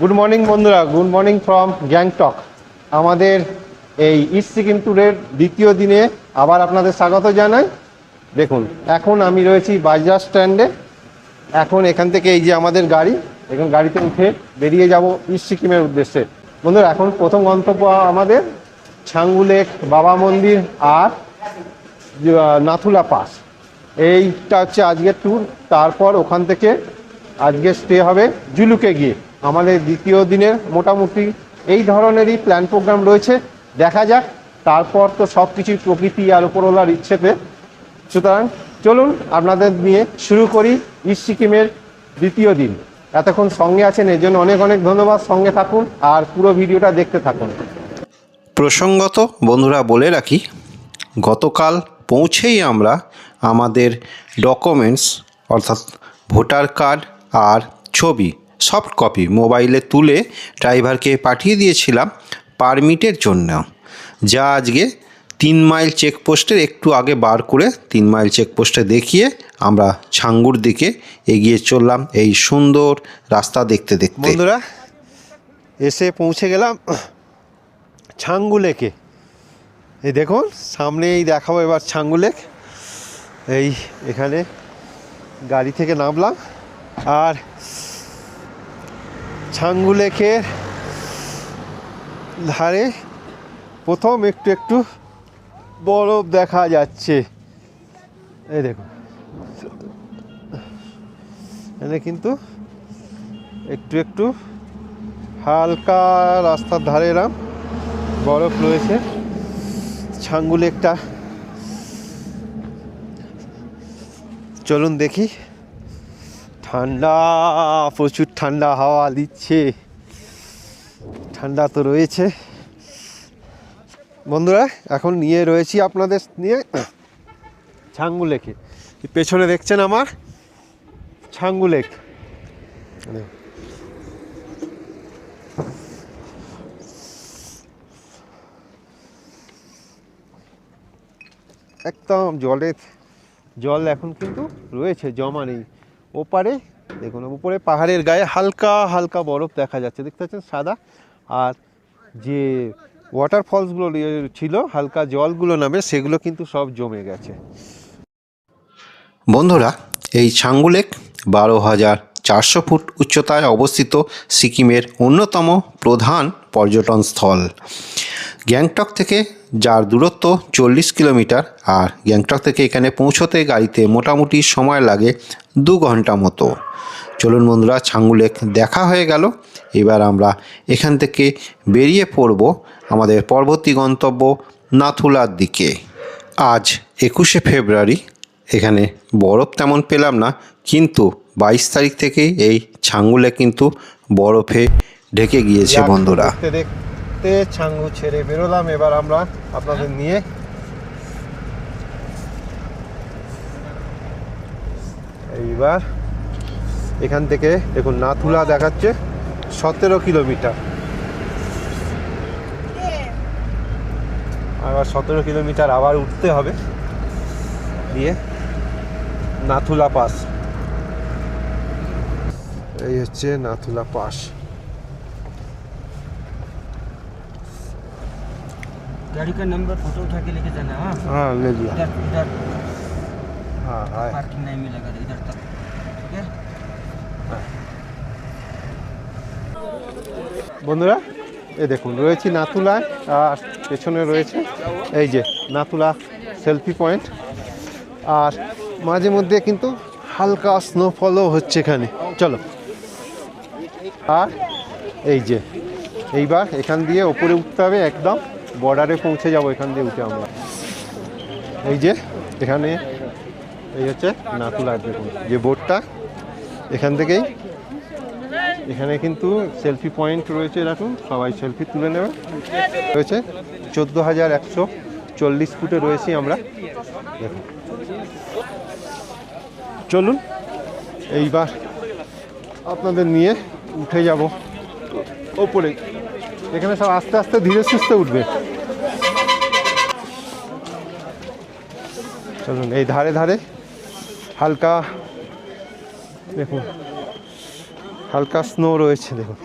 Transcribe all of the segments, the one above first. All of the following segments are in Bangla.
গুড মর্নিং বন্ধুরা, গুড মর্নিং ফ্রম গ্যাংটক। আমাদের এই ইস্ট সিকিম ট্যুরের দ্বিতীয় দিনে আবার আপনাদের স্বাগত জানাই। দেখুন, এখন আমি রয়েছি বাজার স্ট্যান্ডে। এখন এখান থেকে এই যে আমাদের গাড়ি, এখন গাড়িতে উঠে বেরিয়ে যাব ইস্ট সিকিমের উদ্দেশ্যে। বন্ধুরা, এখন প্রথম গন্তব্য আমাদের ছাঙ্গু লেক, বাবা মন্দির আর নাথুলা পাস। এইটা হচ্ছে আজকের ট্যুর। তারপর ওখান থেকে আজকে স্টে হবে জুলুকে গিয়ে। আমাদের দ্বিতীয় দিনের মোটামুটি এই ধরনেরই প্ল্যান প্রোগ্রাম রয়েছে, দেখা যাক। তারপর তো সব কিছুই প্রকৃতি আর উপরওয়ালার ইচ্ছেতে। সুতরাং চলুন আপনাদের নিয়ে শুরু করি ইস্ট সিকিমের দ্বিতীয় দিন। এতক্ষণ সঙ্গে আছেন এর জন্য অনেক অনেক ধন্যবাদ। সঙ্গে থাকুন আর পুরো ভিডিওটা দেখতে থাকুন। প্রসঙ্গত বন্ধুরা বলে রাখি, গতকাল পৌঁছেই আমরা আমাদের ডকুমেন্টস অর্থাৎ ভোটার কার্ড আর ছবি সফট কপি মোবাইলে তুলে ড্রাইভারকে পাঠিয়ে দিয়েছিলাম পারমিটের জন্য, যা আজকে 3 মাইল চেকপোস্টের একটু আগে বার করে 3 মাইল চেকপোস্টে দেখিয়ে আমরা ছাঙ্গুর দিকে এগিয়ে চললাম এই সুন্দর রাস্তা দেখতে দেখতে। বন্ধুরা, এসে পৌঁছে গেলাম ছাঙ্গু লেকে। এই দেখুন সামনেই দেখাবো এবার ছাঙ্গু লেক। এই এখানে গাড়ি থেকে নামলাম আর ছাঙ্গু লেকের ধারে প্রথম একটু একটু বরফ দেখা যাচ্ছে। এই দেখুন, এখানে কিন্তু একটু একটু হালকা রাস্তার ধারে এরম বরফ রয়েছে। ছাঙ্গু লেকটা চলুন দেখি। ঠান্ডা, প্রচুর ঠান্ডা হাওয়া দিচ্ছে, ঠান্ডা তো রয়েছে। বন্ধুরা, এখন নিয়ে রয়েছি আপনাদের নিয়ে ছাঙ্গু লেকে। পেছনে দেখছেন আমার ছাঙ্গু লেক। একদম জল এখন কিন্তু রয়েছে, জমা নেই। ওপারে দেখুন, উপরে পাহাড়ের গায়ে হালকা হালকা বরফ দেখা যাচ্ছে, দেখতে পাচ্ছেন সাদা। আর যে ওয়াটারফলসগুলো ছিল, হালকা জলগুলো নামে, সেগুলো কিন্তু সব জমে গেছে। বন্ধুরা, এই ছাঙ্গু লেক 12,400 ফুট উচ্চতায় অবস্থিত সিকিমের অন্যতম প্রধান পর্যটন স্থল। গ্যাংটক থেকে যার দূরত্ব 40 কিলোমিটার, আর গ্যাংটক থেকে এখানে পৌঁছতে গাড়িতে মোটামুটি সময় লাগে 2 ঘন্টা মতো। চলুন বন্ধুরা, ছাঙ্গু লেক দেখা হয়ে গেল। এবার আমরা এখান থেকে বেরিয়ে পড়ব আমাদের পরবর্তী গন্তব্য নাথুলার দিকে। আজ 21শে ফেব্রুয়ারি। এখানে বরফ তেমন পেলাম না, কিন্তু 22 তারিখ থেকে এই ছাঙ্গু লেক কিন্তু বরফে ঢেকে গিয়েছে। বন্ধুরা, দেখতে দেখতে ছাঙ্গু ছেড়ে বেরোলাম এবার আমরা আপনাদের নিয়ে। এইবার এখান থেকে দেখুন নাথুলা দেখাচ্ছে 17 কিলোমিটার। আবার 17 কিলোমিটার আবার উঠতে হবে, দিয়ে নাথুলা পাস। এই হচ্ছে নাথুলা পাস। गाड़ी का नंबर फोटो उठा के लेके जाना। हाँ, ले लिया। इधर इधर हाँ, आए। पार्किंग नहीं मिलेगा इधर तक, ठीक है। বন্ধুরা, এই দেখুন রয়েছি নাথুলায়, আর পেছনে রয়েছে এই যে নাথুলা সেলফি পয়েন্ট। আর মাঝে মধ্যে কিন্তু হালকা স্নোফলও হচ্ছে এখানে। চলো। আর এই যে এইবার এখান দিয়ে ওপরে উঠতে হবে, একদম বর্ডারে পৌঁছে যাব এখান দিয়ে উঠে আমরা। এই যে এখানে এই হচ্ছে নাথুলার দেখুন যে বোর্ডটা, এখান থেকেই এখানে কিন্তু সেলফি পয়েন্ট রয়েছে। এরকম সবাই সেলফি তুলে নেবে। রয়েছে 14,140 ফুটে রয়েছি আমরা। দেখুন, চলুন এইবার আপনাদের নিয়ে উঠে যাব ওপরে। এখানে সব আস্তে আস্তে ধীরে সুস্থে উঠবে। চলুন, এই ধারে ধারে হালকা দেখুন হালকা স্নো রয়েছে দেখুন।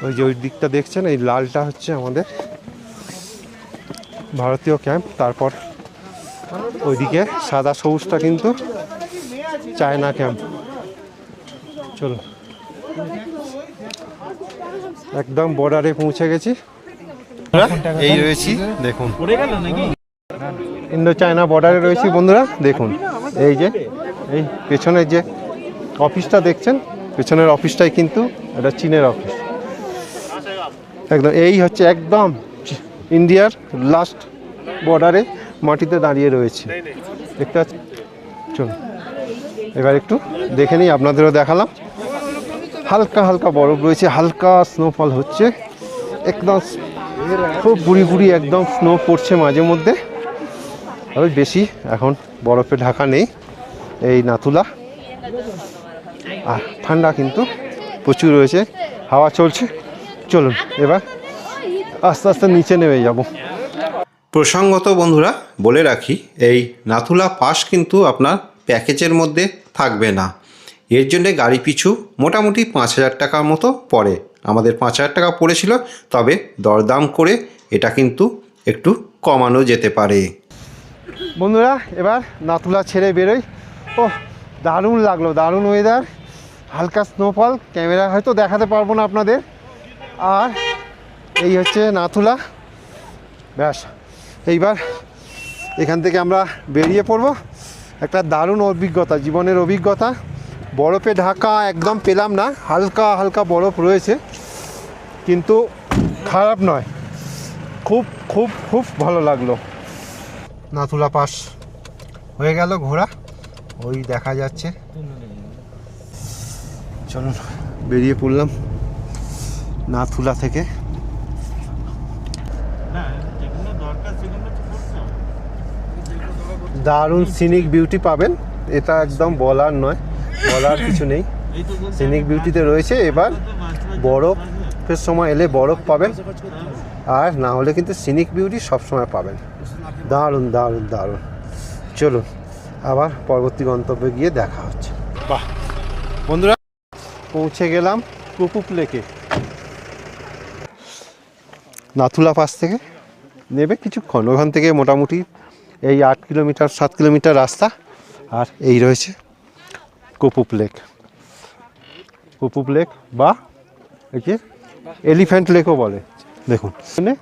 ওই যে ওই দিকটা দেখছেন, এই লালটা হচ্ছে আমাদের ভারতীয় ক্যাম্প, তারপর ওইদিকে সাদা সবুজটা কিন্তু চায়না ক্যাম্প। চলো, একদম বর্ডারে পৌঁছে গেছি। এই রয়েছি দেখুন, ইন্দো চায়না বর্ডারে রয়েছি বন্ধুরা। দেখুন এই যে এই পেছনের যে অফিসটা দেখছেন, পেছনের অফিসটাই কিন্তু এটা চীনের অফিস। একদম এই হচ্ছে একদম ইন্ডিয়ার লাস্ট বর্ডারে মাটিতে দাঁড়িয়ে রয়েছে, দেখতে পাচ্ছেন। চলুন এবার একটু দেখে নিই, আপনাদেরও দেখালাম। হালকা হালকা বরফ রয়েছে, হালকা স্নোফল হচ্ছে, একদম খুব গুড়ি গুড়ি একদম স্নো পড়ছে মাঝে মধ্যে। তবে বেশি এখন বরফে ঢাকা নেই এই নাথুলা, আর ঠান্ডা কিন্তু প্রচুর রয়েছে, হাওয়া চলছে। চলুন এবার আস্তে আস্তে নিচে নেমে যাব। প্রসঙ্গত বন্ধুরা বলে রাখি, এই নাথুলা পাস কিন্তু আপনার প্যাকেজের মধ্যে থাকবে না। এর জন্যে গাড়ি পিছু মোটামুটি 5,000 টাকার মতো পড়ে। আমাদের 5,000 টাকা পড়েছিল, তবে দরদাম করে এটা কিন্তু একটু কমানো যেতে পারে। বন্ধুরা এবার নাথুলা ছেড়ে বেরোই। ও দারুণ লাগলো, দারুণ ওয়েদার, হালকা স্নোফল, ক্যামেরা হয়তো দেখাতে পারবো না আপনাদের। আর এই হচ্ছে নাথুলা। ব্যাস, এইবার এখান থেকে আমরা বেরিয়ে পড়ব। একটা দারুণ অভিজ্ঞতা, জীবনের অভিজ্ঞতা। বরফে ঢাকা একদম পেলাম না, হালকা হালকা বরফ রয়েছে, কিন্তু খারাপ নয়, খুব খুব খুব ভালো লাগলো। নাথুলা পাস হয়ে গেল ঘোরা, ওই দেখা যাচ্ছে। চলুন বেরিয়ে পড়লাম নাথুলা থেকে। দারুণ সিনিক বিউটি পাবেন, এটা একদম বলার নয়, বলার কিছু নেই। সিনিক বিউটিতে রয়েছে। এবার বরফের সময় এলে বরফ পাবেন, আর না হলে কিন্তু সিনিক বিউটি সবসময় পাবেন। দারুণ দারুণ দারুণ। চলুন আবার পরবর্তী গন্তব্যে গিয়ে দেখা হচ্ছে। বাহ বন্ধুরা, পৌঁছে গেলাম কুপুপ লেকে। নাথুলা পাস থেকে নেবে কিছুক্ষণ, ওখান থেকে মোটামুটি এই 8 কিলোমিটার 7 কিলোমিটার রাস্তা। আর এই রয়েছে কুপুপ লেক। কুপুপ লেক বা একে এলিফ্যান্ট লেকও বলে। দেখুন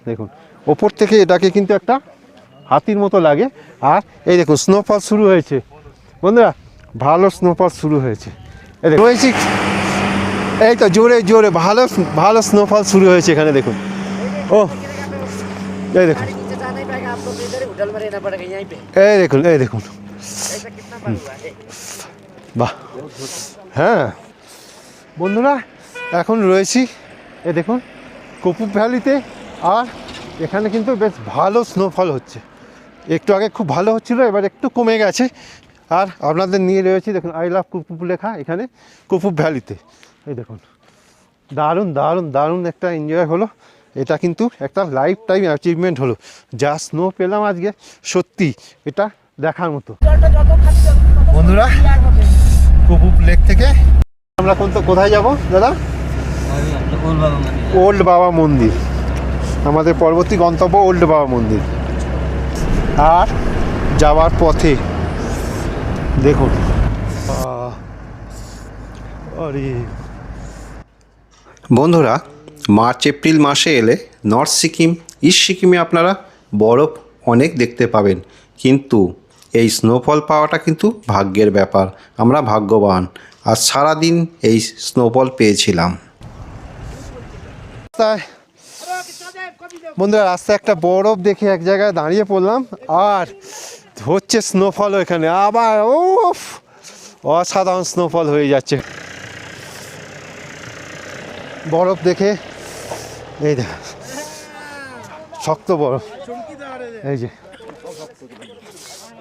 দেখুন, ওপর থেকে এটাকে কিন্তু একটা হাতির মতো লাগে। আর এই দেখুন স্নোফল শুরু হয়েছে বন্ধুরা, ভালো স্নোফল শুরু হয়েছে। রয়েছি এই তো জোরে জোরে, ভালো ভালো স্নোফল শুরু হয়েছে এখানে দেখুন। ও এই দেখুন, এই দেখুন, এই দেখুন, বাহ। হ্যাঁ বন্ধুরা, এখন রয়েছি এ দেখুন কুপুপ ভ্যালিতে। আর এখানে কিন্তু বেশ ভালো স্নোফল হচ্ছে। একটু আগে খুব ভালো হচ্ছিল, এবার একটু কমে গেছে। আর আপনাদের নিয়ে রয়েছি দেখুন আই লাভ কুপুপ লেখা এখানে কুপুপ ভ্যালিতে। এই দেখুন দারুণ দারুণ দারুণ একটা এনজয় হলো। এটা কিন্তু একটা লাইফ টাইম অ্যাচিভমেন্ট হলো। যা স্নো পেলাম আজকে, সত্যি এটা দেখার মতো। বন্ধুরা কুপুপ লেক থেকে আমরা কোথায় যাব দাদা? ওল্ড বাবা মন্দির। আমাদের পরবর্তী গন্তব্য ওল্ড বাবা মন্দির। আর যাওয়ার পথে দেখুন আরে বন্ধুরা, মার্চ এপ্রিল মাসে এলে নর্থ সিকিম, ইস্ট সিকিমে আপনারা বরফ অনেক দেখতে পাবেন, কিন্তু এই স্নোফল পাওয়াটা কিন্তু ভাগ্যের ব্যাপার। আমরা ভাগ্যবান, আর সারাদিন এই স্নোফল পেয়েছিলাম। বন্ধুরা রাস্তায় একটা বরফ দেখে এক জায়গায় দাঁড়িয়ে পড়লাম, আর হচ্ছে স্নোফল এখানে আবার। ও অসাধারণ স্নোফল হয়ে যাচ্ছে বরফ দেখে। এই দেখ শক্ত বরফ, এই যে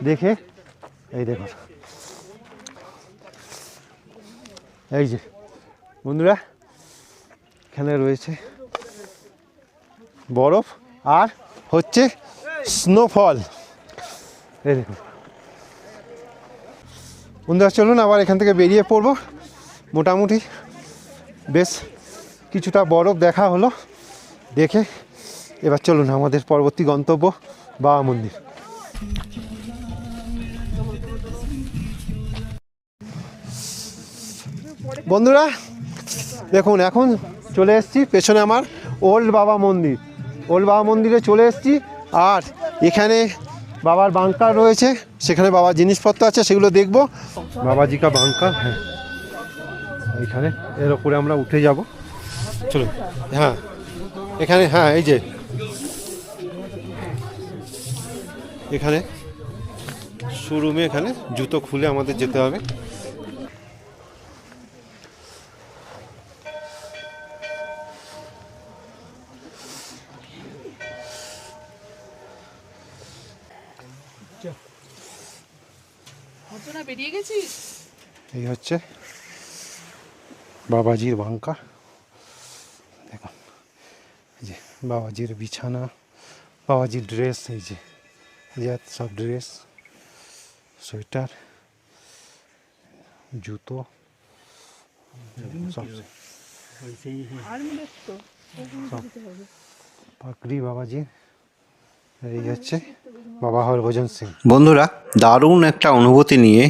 দেখে, এই দেখুন, এই যে বন্ধুরা এখানে রয়েছে বরফ আর হচ্ছে স্নোফল। এই দেখুন বন্ধুরা, চলুন আবার এখান থেকে বেরিয়ে পড়বো। মোটামুটি বেশ কিছুটা বরফ দেখা হলো, দেখে এবার চলুন আমাদের পরবর্তী গন্তব্য বাবা মন্দির। বন্ধুরা দেখুন, এখন চলে এসেছি পেছনে আমার ওল্ড বাবা মন্দির। ওল্ড বাবা মন্দিরে চলে এসেছি, আর এখানে বাবার বাংকার রয়েছে, সেখানে বাবার জিনিসপত্র আছে, সেগুলো দেখব। বাবাজি কা বাংকার, হ্যাঁ এখানে এর ওপরে আমরা উঠে যাব। চলুন, হ্যাঁ এখানে, হ্যাঁ এই যে এখানে শোরুমে, এখানে জুতো খুলে আমাদের যেতে হবে। বেরিয়ে গেছিস? এই হচ্ছে বাবাজির বাংকা। দেখুন এই যে বাবাজির বিছানা, বাবাজির ড্রেস, এই যে সব ড্রেস, সোয়েটার, জুতো সব, পাগড়ি বাবাজির। এই হচ্ছে বাবা হরভজন সিং। বন্ধুরা, দারুণ একটা অনুভূতি নিয়ে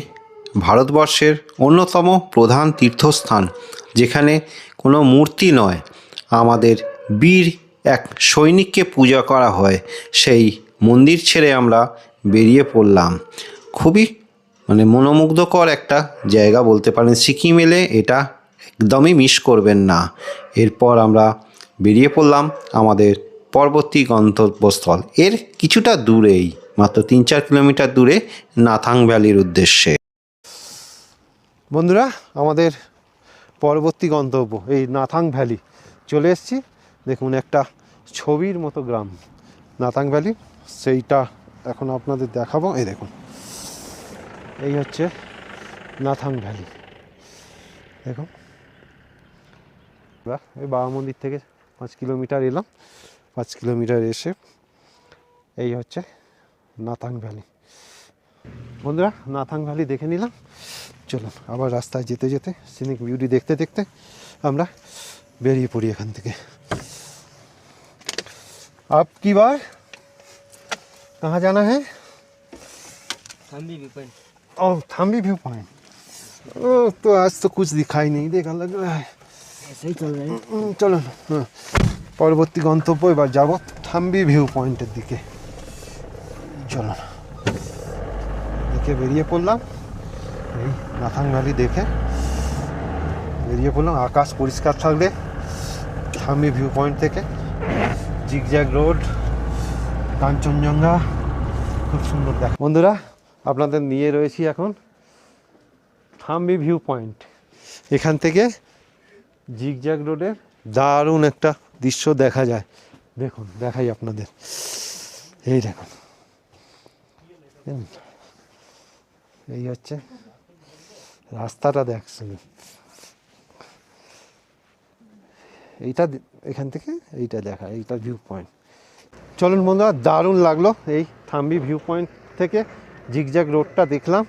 ভারতবর্ষের অন্যতম প্রধান তীর্থস্থান, যেখানে কোনো মূর্তি নয়, আমাদের বীর এক সৈনিককে পূজা করা হয়, সেই মন্দির ছেড়ে আমরা বেরিয়ে পড়লাম। খুবই মনোমুগ্ধকর একটা জায়গা বলতে পারেন। সিকিম এলে এটা একদমই মিস করবেন না। এরপর আমরা বেরিয়ে পড়লাম আমাদের পরবর্তী গন্তব্যস্থল, এর কিছুটা দূরেই, মাত্র 3-4 কিলোমিটার দূরে, নাথাং ভ্যালির উদ্দেশ্যে। বন্ধুরা, আমাদের পরবর্তী গন্তব্য এই নাথাং ভ্যালি চলে এসেছি। দেখুন একটা ছবির মতো গ্রাম নাথাং ভ্যালি, সেইটা এখন আপনাদের দেখাবো। এই দেখুন, এই হচ্ছে নাথাং ভ্যালি। দেখুন এই বাবা মন্দির থেকে 5 কিলোমিটার এলাম, 5 কিলোমিটার এসে এই হচ্ছে নাথাং ভ্যালি। বন্ধুরা, নাথাং ভ্যালি দেখে নিলাম। চলুন আবার রাস্তায় যেতে যেতে সিনিক বিউটি দেখতে দেখতে আমরা বেরিয়ে পড়ি এখান থেকে। अब की बार कहाँ जाना है? थाम्बी व्यू पॉइंट। ओह, थाम्बी व्यू पॉइंट। ओह, तो आज तो कुछ दिखाई नहीं देगा लग रहा है। ऐसे ही चल रहे हैं। চলো না, হ্যাঁ পরবর্তী গন্তব্য এবার যাব থাম্বি ভিউ পয়েন্টের দিকে। চলো না, দেখে বেরিয়ে পড়লাম, এই নাথাং ভ্যালি দেখে বেরিয়ে পড়লাম। আকাশ পরিষ্কার থাকলে থাম্বি ভিউ পয়েন্ট থেকে জিগজ্যাগ রোড, কাঞ্চনজঙ্ঘা খুব সুন্দর দেখ। বন্ধুরা, আপনাদের নিয়ে রয়েছি এখন থাম্বি ভিউ পয়েন্ট। এখান থেকে জিগজ্যাগ রোডের দারুণ একটা দৃশ্য দেখা যায়। দেখুন, দেখাই আপনাদের, এই দেখুন, এই হচ্ছে রাস্তাটা দেখছেন, এইটা এখান থেকে এইটা দেখা, এইটা ভিউ পয়েন্ট। চলুন বন্ধুরা, দারুণ লাগলো এই থাম্বি ভিউ পয়েন্ট থেকে জিগজ্যাগ রোডটা দেখলাম।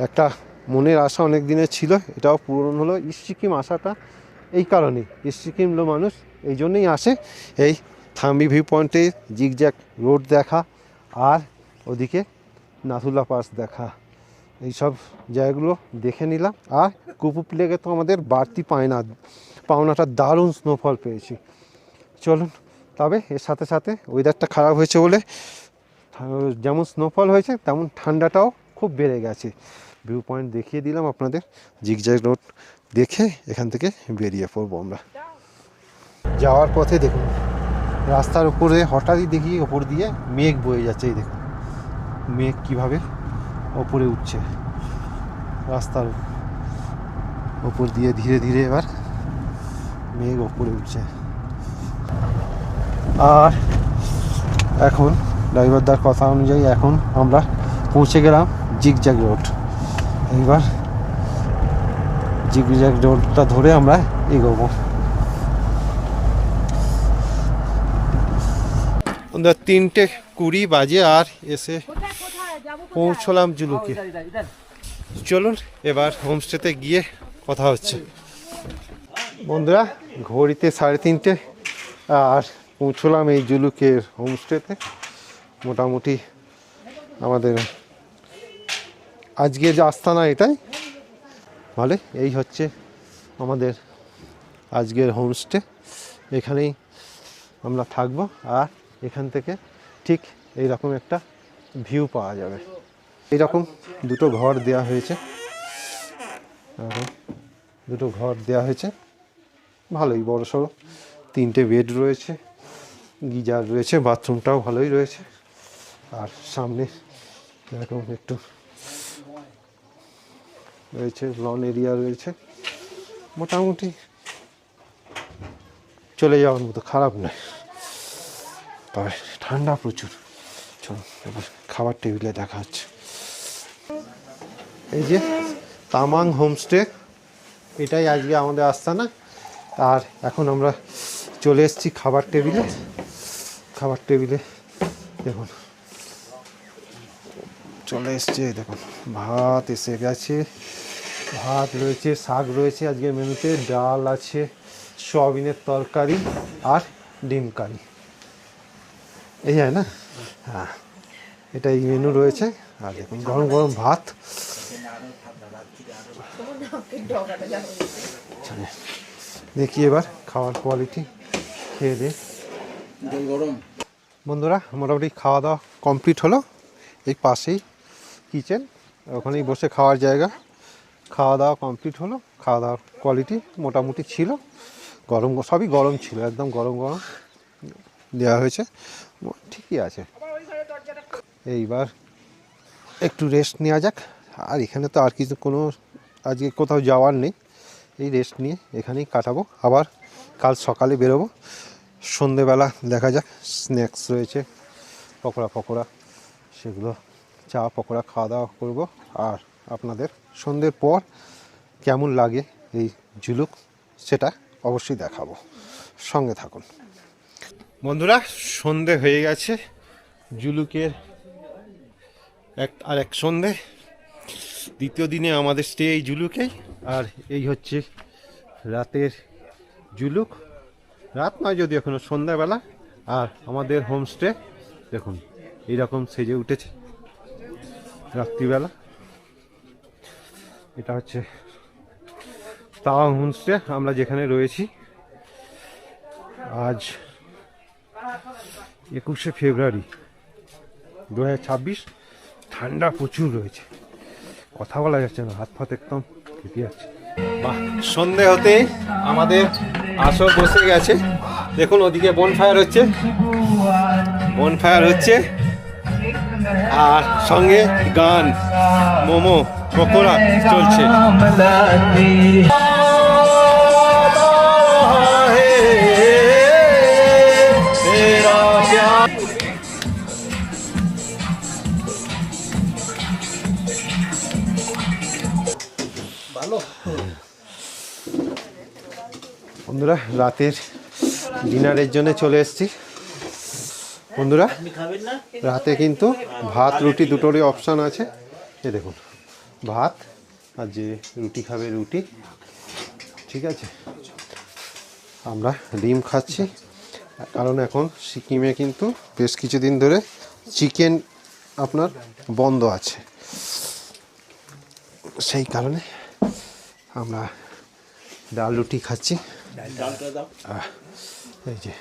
একটা মনের আশা অনেক দিনের ছিল, এটাও পূরণ হলো। ইস্ট সিকিম আসাটা এই কারণেই, ইস্ট সিকিম মানুষ এই জন্যই আসে এই থাম্বি ভিউ পয়েন্টে জিগজ্যাগ রোড দেখা, আর ওদিকে নাথুলা পাস দেখা, এইসব জায়গাগুলো দেখে নিলাম। আর কুপুপ লেগে তো আমাদের বাড়তি পাওনাটা দারুণ স্নোফল পেয়েছি। চলুন, তবে এর সাথে সাথে ওয়েদারটা খারাপ হয়েছে বলে, যেমন স্নোফল হয়েছে তেমন ঠান্ডাটাও খুব বেড়ে গেছে। ভিউ পয়েন্ট দেখিয়ে দিলাম আপনাদের, জিগজ্যাগ রোড দেখে এখান থেকে বেরিয়ে পড়বো আমরা। যাওয়ার পথে দেখুন রাস্তার উপরে হঠাৎই দেখি ওপর দিয়ে মেঘ বয়ে যাচ্ছে। এই দেখুন মেঘ কীভাবে ওপরে উঠছে রাস্তার ওপর দিয়ে, ধীরে ধীরে এবার মেঘ ওপরে উঠছে। আর এখন ড্রাইভারদার কথা অনুযায়ী এখন আমরা পৌঁছে গেলাম জিগজ্যাগ রোড। এইবার জিগজ্যাগ রোডটা ধরে আমরা এগোবো। 3:20 বাজে আর এসে পৌঁছলাম জুলুকে। চলুন এবার হোমস্টেতে গিয়ে কথা হচ্ছে। বন্ধুরা ঘড়িতে 3:30 আর পৌঁছলাম এই জুলুকের হোমস্টেতে। মোটামুটি আমাদের আজকে যে আস্তানা এটাই ভালো। এই হচ্ছে আমাদের আজকের হোমস্টে, এখানেই আমরা থাকবো। আর এখান থেকে ঠিক এইরকম একটা ভিউ পাওয়া যাবে। এইরকম দুটো ঘর দেওয়া হয়েছে, ভালোই বড় সড়ো। 3টে বেড রয়েছে, গিজার রয়েছে, বাথরুমটাও ভালোই রয়েছে। আর সামনে এরকম একটু রয়েছে, লন এরিয়া রয়েছে। মোটামুটি চলে যাওয়ার মতো, খারাপ নয়। তবে ঠান্ডা প্রচুর। চলো এবার খাবার টেবিলে দেখা হচ্ছে। এই যে তামাং হোমস্টে, এটাই আজকে আমাদের আস্তানা। আর এখন আমরা চলে এসেছি খাবার টেবিলে। দেখুন চলে এসছে, দেখুন ভাত এসে গেছে, ভাত রয়েছে, শাক রয়েছে আজকের মেনুতে, ডাল আছে, সয়াবিনের তরকারি আর ডিম কারি। এই হয় না? হ্যাঁ, এটা এই মেনু রয়েছে। আর দেখুন গরম গরম ভাত। দেখি এবার খাওয়ার কোয়ালিটি, খেয়ে দে। বন্ধুরা মোটামুটি খাওয়া দাওয়া কমপ্লিট হলো। এই পাশেই কিচেন, ওখানেই বসে খাওয়ার জায়গা। খাওয়া দাওয়া কমপ্লিট হলো। খাওয়া দাওয়ার কোয়ালিটি মোটামুটি ছিল, গরম সবই গরম ছিল, একদম গরম দেওয়া হয়েছে, ঠিকই আছে। এইবার একটু রেস্ট নেওয়া যাক। আর এখানে তো আর কিছু কোনো আজকে কোথাও যাওয়ার নেই, এই রেস্ট নিয়ে এখানেই কাটাবো। আবার কাল সকালে বেরোবো। সন্ধেবেলা দেখা যাক, স্ন্যাক্স রয়েছে, পকোড়া, সেগুলো চা পকোড়া খাওয়া দাওয়া করবো। আর আপনাদের সন্ধ্যের পর কেমন লাগে এই জুলুক সেটা অবশ্যই দেখাবো, সঙ্গে থাকুন। বন্ধুরা সন্ধে হয়ে গেছে, জুলুকের এক সন্ধে। দ্বিতীয় দিনে আমাদের স্টে এই জুলুকেই। আর এই হচ্ছে রাতের জুলুক, রাত নয় যদি এখনো সন্ধ্যাবেলা। আর আমাদের হোমস্টে দেখুন এইরকম সেজে উঠেছে রাত্রিবেলা। এটা হচ্ছে তাওয়াং হোমস্টে, আমরা যেখানে রয়েছি। আজ 21শে ফেব্রুয়ারি 2026। ঠান্ডা প্রচুর রয়েছে, কথা বলা যাচ্ছে না, হাত ফাত একদম কেঁপে যাচ্ছে। বাহ, সন্ধে হতে আমাদের আসর বসে গেছে। দেখুন ওদিকে বনফায়ার হচ্ছে, আর সঙ্গে গান, মোমো, পকোড়া চলছে। বন্ধুরা রাতের ডিনারের জন্য চলে এসেছি। বন্ধুরা রাতে কিন্তু ভাত রুটি দুটোরই অপশান আছে। এই দেখুন ভাত, আর যে রুটি খাবে রুটি, ঠিক আছে। আমরা ডিম খাচ্ছি, কারণ এখন সিকিমে কিন্তু বেশ কিছুদিন ধরে চিকেন আপনার বন্ধ আছে, সেই কারণে আমরা ডাল রুটি খাচ্ছি। এই যে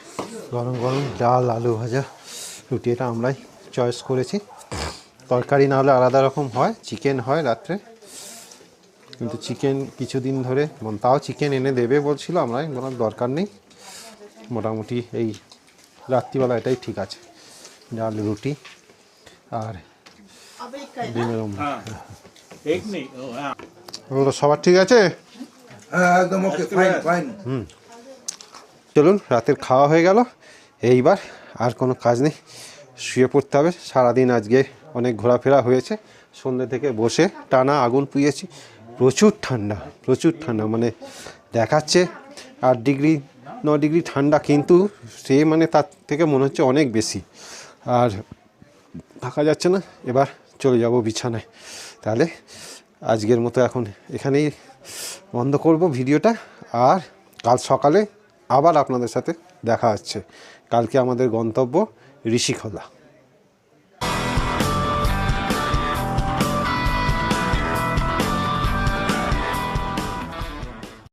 গরম গরম ডাল আলু ভাজা রুটি, এটা আমরাই চয়েস করেছি। তরকারি না হলে আলাদা রকম হয়, চিকেন হয় রাত্রে, কিন্তু চিকেন কিছুদিন ধরে, তাও চিকেন এনে দেবে বলছিল, আমরা বলার দরকার নেই, মোটামুটি এই রাত্রিবেলা এটাই ঠিক আছে, ডাল রুটি আর ডিমের অমলেট। সবার ঠিক আছে? একদম ওকে, ফাইন ফাইন। চলুন রাতের খাওয়া হয়ে গেল, এইবার আর কোনো কাজ নেই, শুয়ে পড়তে হবে। সারাদিন আজকে অনেক ঘোরাফেরা হয়েছে, সন্ধ্যে থেকে বসে টানা আগুন পুড়িয়েছি। প্রচুর ঠান্ডা, মানে দেখাচ্ছে 8 ডিগ্রি ডিগ্রি ঠান্ডা, কিন্তু সে মানে তার থেকে মনে হচ্ছে অনেক বেশি। আর থাকা যাচ্ছে না, এবার চলে যাব বিছানায়। তাহলে আজকের মতো এখন এখানেই বন্ধ করব ভিডিওটা, আর কাল সকালে আবার আপনাদের সাথে দেখা হচ্ছে। কালকে আমাদের গন্তব্য ঋষিখোলা।